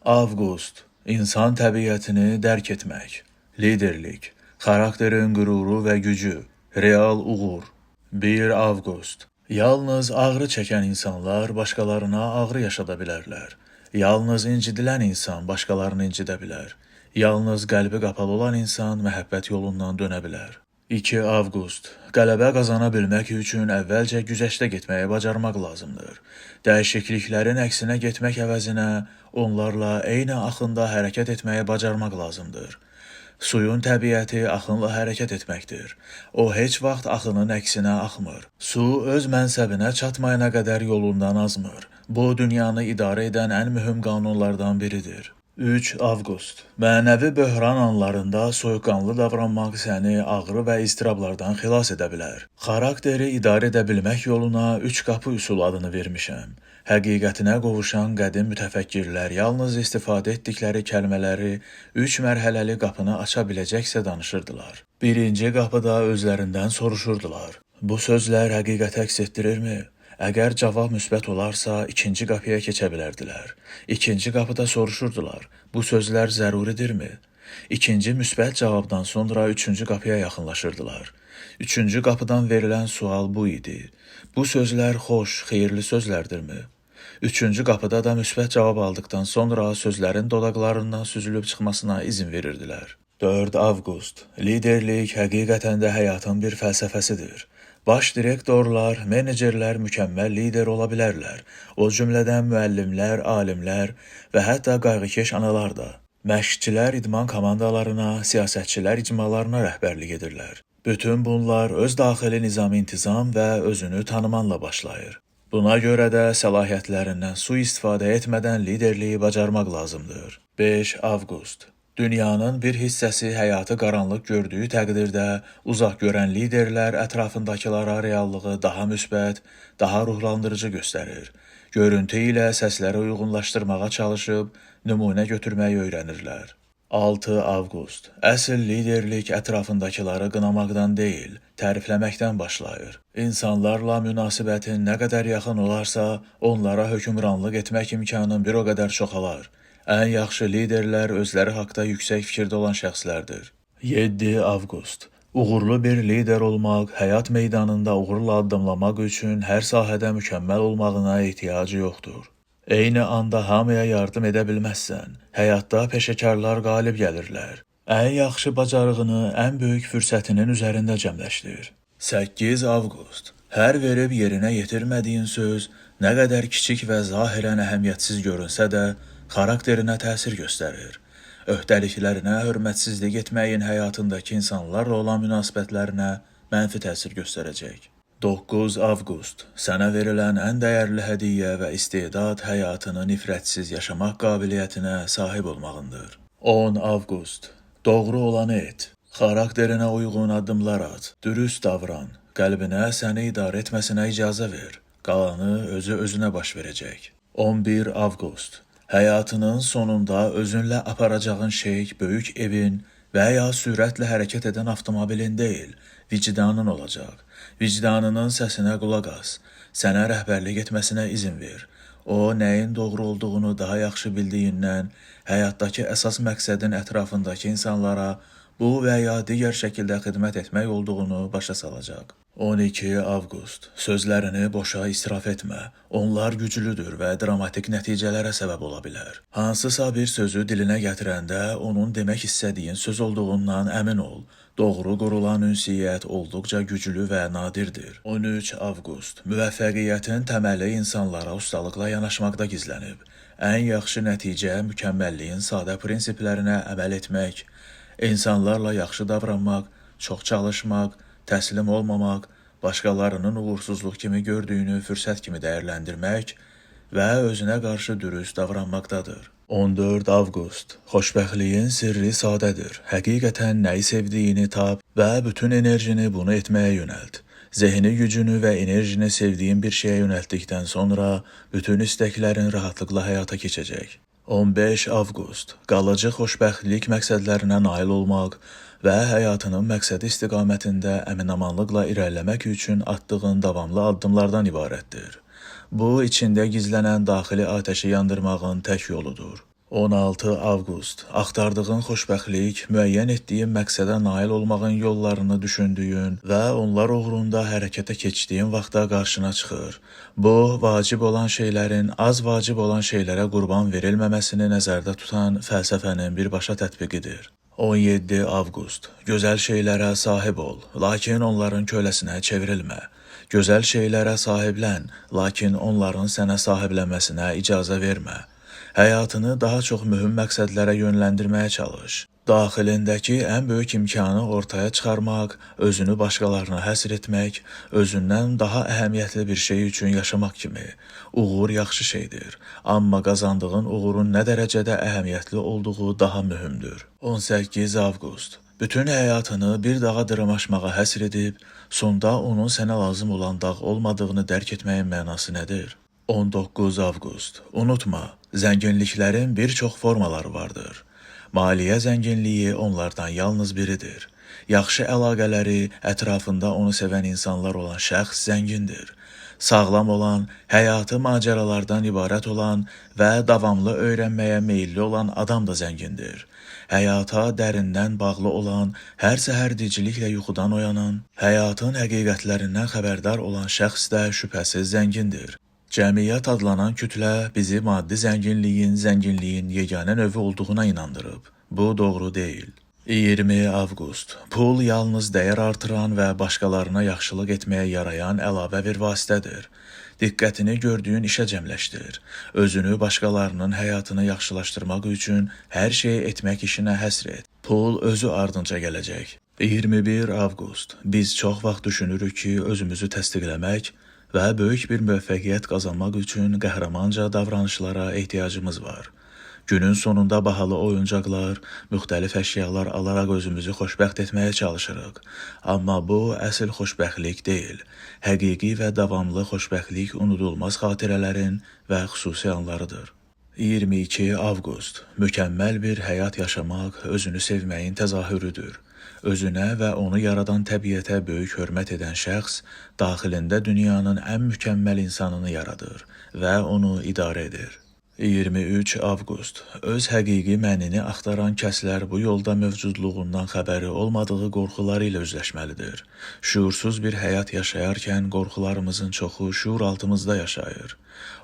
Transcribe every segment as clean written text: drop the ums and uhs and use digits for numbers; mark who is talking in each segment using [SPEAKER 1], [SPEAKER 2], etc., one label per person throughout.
[SPEAKER 1] Avqust, insan təbiətini dərk etmək, liderlik, xarakterin qüruru və gücü, real uğur. 1 Avqust. Yalnız ağrı çəkən insanlar başqalarına ağrı yaşada bilərlər. Yalnız incidilən insan başqalarını incidə bilər. Yalnız qəlbi qapalı olan insan məhəbbət yolundan dönə bilər. 2 Avqust. Qələbə qazana bilmək üçün əvvəlcə güzəştə getməyi bacarmaq lazımdır. Dəyişikliklərin əksinə getmək əvəzinə onlarla eyni axında hərəkət etməyi bacarmaq lazımdır. Suyun təbiəti axınla hərəkət etməkdir. O heç vaxt axının əksinə axmır. Su öz mənsəbinə çatmayana qədər yolundan azmır. Bu, dünyanı idarə edən ən mühüm qanunlardan biridir. 3 Avqust. Mənəvi böhran anlarında soyuqqanlı davranmaq səni ağrı və istirablardan xilas edə bilər. Xarakteri idarə edə bilmək yoluna 3 qapı üsul adını vermişəm. Həqiqətinə qovuşan qədim mütəfəkkirlər yalnız istifadə etdikləri kəlmələri 3 mərhələli qapını aça biləcəksə danışırdılar. Birinci qapıda özlərindən soruşurdular. Bu sözlər həqiqəti əks etdirirmi? Əgər cavab müsbət olarsa, ikinci qapıya keçə bilərdilər. İkinci qapıda soruşurdular. Bu sözlər zəruridirmi? İkinci müsbət cavabdan sonra üçüncü qapıya yaxınlaşırdılar. Üçüncü qapıdan verilən sual bu idi. Bu sözlər xoş, xeyirli sözlərdirmi? Üçüncü qapıda da müsbət cavab aldıqdan sonra sözlərin dodaqlarından süzülüb çıxmasına izin verirdilər. 4 Avqust. Liderlik həqiqətən də həyatın bir fəlsəfəsidir. Baş direktorlar, menecerlər mükəmməl lider ola bilərlər. O cümlədən müəllimlər, alimlər və hətta qayğıkeş analar da. Məşqçilər idman komandalarına, siyasətçilər icmalarına rəhbərlik edirlər. Bütün bunlar öz daxili nizam-intizam və özünü tanımanla başlayır. Buna görə də səlahiyyətlərindən sui-istifadə etmədən liderliyi bacarmaq lazımdır. 5 Avqust. Dünyanın bir hissəsi həyatı qaranlıq gördüyü təqdirdə uzaq görən liderlər ətrafındakılara reallığı daha müsbət, daha ruhlandırıcı göstərir. Görüntü ilə səsləri uyğunlaşdırmağa çalışıb nümunə götürməyi öyrənirlər. 6 Avqust. Əsl liderlik ətrafındakıları qınamaqdan deyil, tərifləməkdən başlayır. İnsanlarla münasibətin nə qədər yaxın olarsa, onlara hökmranlıq etmək imkanın bir o qədər çoxalar. Ən yaxşı liderlər özləri haqda yüksək fikirdə olan şəxslərdir. 7 Avqust. Uğurlu bir lider olmaq, həyat meydanında uğurla addımlamaq üçün hər sahədə mükəmməl olmağına ehtiyacı yoxdur. Eyni anda hamıya yardım edə bilməzsən. Həyatda peşəkarlar qalib gəlirlər. Ən yaxşı bacarığını ən böyük fürsətinin üzərində cəmləşdir. 8 Avqust. Hər verib yerinə yetirmədiyin söz nə qədər kiçik və zahirən əhəmiyyətsiz görünsə də, xarakterinə təsir göstərir. Öhdəliklərinə hörmətsizlik etməyin həyatındakı insanlarla olan münasibətlərinə mənfi təsir göstərəcək. 9 Avqust. Sənə verilən ən dəyərli hədiyyə və istedad həyatını nifrətsiz yaşamaq qabiliyyətinə sahib olmağındır. 10 Avqust. Doğru olanı et. Xarakterinə uyğun addımlar at. Dürüst davran. Qəlbinə səni idarə etməsinə icazə ver. Qalanı özü-özünə baş verəcək. 11 Avqust. Həyatının sonunda özünlə aparacağın şey böyük evin və ya sürətlə hərəkət edən avtomobilin deyil, vicdanın olacaq. Vicdanının səsinə qulaq as, sənə rəhbərlik etməsinə izin ver. O, nəyin doğru olduğunu daha yaxşı bildiyindən, həyatdakı əsas məqsədin ətrafındakı insanlara bu və ya digər şəkildə xidmət etmək olduğunu başa salacaq. 12 Avqust. Sözlərini boşa israf etmə. Onlar güclüdür və dramatik nəticələrə səbəb ola bilər. Hansısa bir sözü dilinə gətirəndə onun demək istədiyin söz olduğundan əmin ol. Doğru qurulan ünsiyyət olduqca güclü və nadirdir. 13 Avqust. Müvəffəqiyyətin təməli insanlara ustalıqla yanaşmaqda gizlənib. Ən yaxşı nəticə mükəmməlliyin sadə prinsiplərinə əməl etmək, insanlarla yaxşı davranmaq, çox çalışmaq, təslim olmamaq, başqalarının uğursuzluq kimi gördüyünü fürsət kimi dəyərləndirmək və özünə qarşı dürüst davranmaqdadır. 14 Avqust. Xoşbəxtliyin sirri sadədir. Həqiqətən nəyi sevdiyini tap və bütün enerjini bunu etməyə yönəlt. Zehni gücünü və enerjini sevdiyin bir şeyə yönəltdikdən sonra bütün istəklərin rahatlıqla həyata keçəcək. 15 Avqust. Qalıcı xoşbəxtlik məqsədlərinə nail olmaq və həyatının məqsədi istiqamətində əminamanlıqla irəliləmək üçün atdığın davamlı addımlardan ibarətdir. Bu, içində gizlənən daxili atəşi yandırmağın tək yoludur. 16 avqust. Axtardığın xoşbəxtlik, müəyyən etdiyin məqsədə nail olmağın yollarını düşündüyün və onlar uğrunda hərəkətə keçdiyin vaxtda qarşına çıxır. Bu, vacib olan şeylərin az vacib olan şeylərə qurban verilməməsini nəzərdə tutan fəlsəfənin birbaşa tətbiqidir. 17 avqust. Gözəl şeylərə sahib ol, lakin onların köləsinə çevrilmə. Gözəl şeylərə sahiblən, lakin onların sənə sahiblənməsinə icazə vermə. Həyatını daha çox mühüm məqsədlərə yönləndirməyə çalış. Daxilindəki ən böyük imkanı ortaya çıxarmaq, özünü başqalarına həsr etmək, özündən daha əhəmiyyətli bir şey üçün yaşamaq kimi. Uğur yaxşı şeydir, amma qazandığın uğurun nə dərəcədə əhəmiyyətli olduğu daha mühümdür. 18 avqust. Bütün həyatını bir dağa dırmaşmağa həsr edib, sonda onun sənə lazım olan dağ olmadığını dərk etməyin mənası nədir? 19 avqust. Unutma, zənginliklərin bir çox formaları vardır. Maliyyə zənginliyi onlardan yalnız biridir. Yaxşı əlaqələri, ətrafında onu sevən insanlar olan şəxs zəngindir. Sağlam olan, həyatı macəralardan ibarət olan və davamlı öyrənməyə meyilli olan adam da zəngindir. Həyata dərindən bağlı olan, hər səhər diciliklə yuxudan oyanan, həyatın həqiqətlərindən xəbərdar olan şəxs də şübhəsiz zəngindir. Cəmiyyət adlanan kütlə bizi maddi zənginliyin yeganə növü olduğuna inandırıb. Bu doğru deyil. 20 avqust. Pul yalnız dəyər artıran və başqalarına yaxşılıq etməyə yarayan əlavə bir vasitədir. Diqqətini gördüyün işə cəmləşdir. Özünü başqalarının həyatını yaxşılaşdırmaq üçün hər şeyi etmək işinə həsr et. Pul özü ardınca gələcək. 21 avqust. Biz çox vaxt düşünürük ki, özümüzü təsdiqləmək və böyük bir müvəffəqiyyət qazanmaq üçün qəhrəmanca davranışlara ehtiyacımız var. Günün sonunda bahalı oyuncaqlar, müxtəlif əşyalar alaraq özümüzü xoşbəxt etməyə çalışırıq. Amma bu, əsl xoşbəxtlik deyil. Həqiqi və davamlı xoşbəxtlik unudulmaz xatirələrin və xüsusi anlarıdır. 22 avqust. Mükəmməl bir həyat yaşamaq özünü sevməyin təzahürüdür. Özünə və onu yaradan təbiətə böyük hörmət edən şəxs, daxilində dünyanın ən mükəmməl insanını yaradır və onu idarə edir. 23 avqust. Öz həqiqi mənini axtaran kəslər bu yolda mövcudluğundan xəbəri olmadığı qorxuları ilə üzləşməlidir. Şuursuz bir həyat yaşayarkən qorxularımızın çoxu şuur altımızda yaşayır.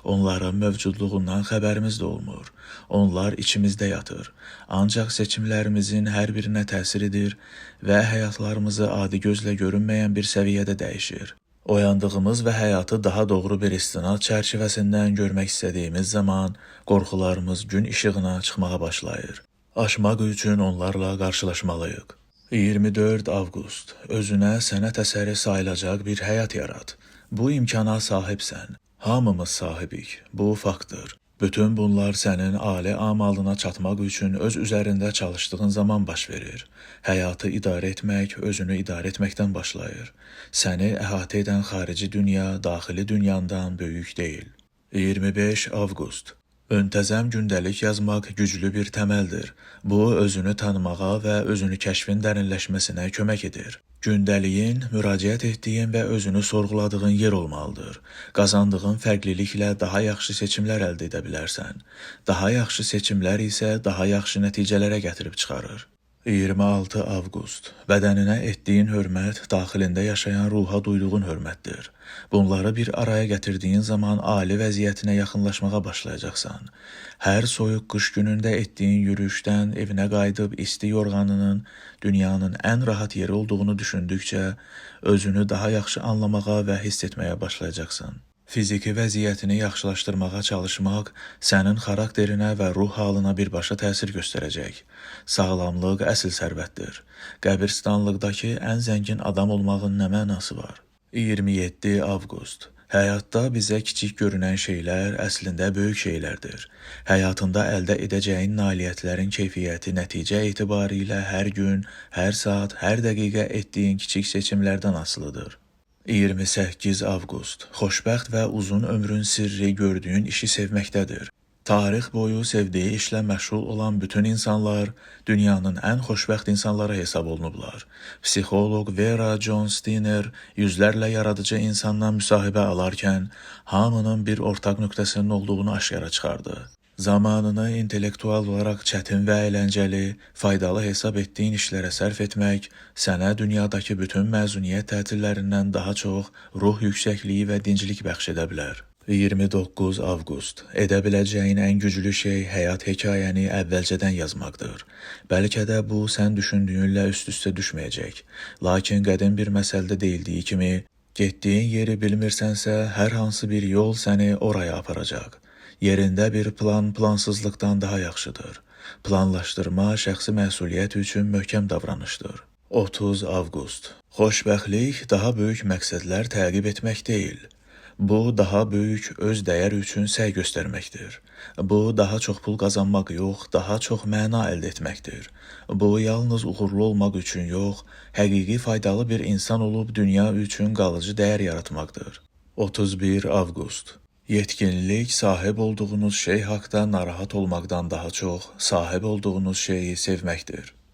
[SPEAKER 1] Onların mövcudluğundan xəbərimiz də olmur. Onlar içimizdə yatır. Ancaq seçimlərimizin hər birinə təsir edir və həyatlarımızı adi gözlə görünməyən bir səviyyədə dəyişir. Oyandığımız və həyatı daha doğru bir istinad çərçivəsindən görmək istədiyimiz zaman qorxularımız gün işığına çıxmağa başlayır. Aşmaq üçün onlarla qarşılaşmalıyıq. 24 avqust. Özünə sənət əsəri sayılacaq bir həyat yarat. Bu imkana sahibsən. Hamımız sahibik. Bu faktdır. Bütün bunlar sənin ali amalına çatmaq üçün öz üzərində çalışdığın zaman baş verir. Həyatı idarə etmək, özünü idarə etməkdən başlayır. Səni əhatə edən xarici dünya, daxili dünyandan böyük deyil. 25 avqust. Öntəzəm gündəlik yazmaq güclü bir təməldir. Bu, özünü tanımağa və özünü kəşfin dərinləşməsinə kömək edir. Gündəliyin, müraciət etdiyin və özünü sorğuladığın yer olmalıdır. Qazandığın fərqliliklə daha yaxşı seçimlər əldə edə bilərsən. Daha yaxşı seçimlər isə daha yaxşı nəticələrə gətirib çıxarır. 26 avqust. Bədəninə etdiyin hörmət, daxilində yaşayan ruha duyduğun hörmətdir. Bunları bir araya gətirdiyin zaman ali vəziyyətinə yaxınlaşmağa başlayacaqsan. Hər soyuq qış günündə etdiyin yürüyüşdən evinə qayıdıb isti yorğanının dünyanın ən rahat yeri olduğunu düşündükcə, özünü daha yaxşı anlamağa və hiss etməyə başlayacaqsan. Fiziki vəziyyətini yaxşılaşdırmağa çalışmaq sənin xarakterinə və ruh halına birbaşa təsir göstərəcək. Sağlamlıq əsl sərvətdir. Qəbirstanlıqdakı ən zəngin adam olmağın nə mənası var? 27 avqust. Həyatda bizə kiçik görünən şeylər əslində böyük şeylərdir. Həyatında əldə edəcəyin nailiyyətlərin keyfiyyəti nəticə etibarilə hər gün, hər saat, hər dəqiqə etdiyin kiçik seçimlərdən asılıdır. 28 avqust. Xoşbəxt və uzun ömrün sirri gördüyün işi sevməkdədir. Tarix boyu sevdiyi işlə məşğul olan bütün insanlar dünyanın ən xoşbəxt insanları hesab olunublar. Psixoloq Vera John Steiner yüzlərlə yaradıcı insandan müsahibə alarkən hamının bir ortaq nöqtəsinin olduğunu aşkara çıxardı. Zamanını intellektual olaraq çətin və əyləncəli, faydalı hesab etdiyin işlərə sərf etmək sənə dünyadakı bütün məzuniyyət tətillərindən daha çox ruh yüksəkliyi və dinclik bəxş edə bilər. 29 avqust. Edə biləcəyin ən güclü şey həyat hekayəni əvvəlcədən yazmaqdır. Bəlkə də bu, sən düşündüyünlə üst-üstə düşməyəcək. Lakin qədim bir məsəldə deyildiyi kimi, getdiyin yeri bilmirsənsə, hər hansı bir yol səni oraya aparacaq. Yerində bir plan plansızlıqdan daha yaxşıdır. Planlaşdırma şəxsi məsuliyyət üçün möhkəm davranışdır. 30 avqust. Xoşbəxtlik daha böyük məqsədlər təqib etmək deyil. Bu, daha böyük öz dəyər üçün səy göstərməkdir. Bu, daha çox pul qazanmaq yox, daha çox məna əldə etməkdir. Bu, yalnız uğurlu olmaq üçün yox, həqiqi faydalı bir insan olub dünya üçün qalıcı dəyər yaratmaqdır. 31 avqust. Yetkinlik sahib olduğunuz şey haqda narahat olmaqdan daha çox sahib olduğunuz şeyi sevməkdir.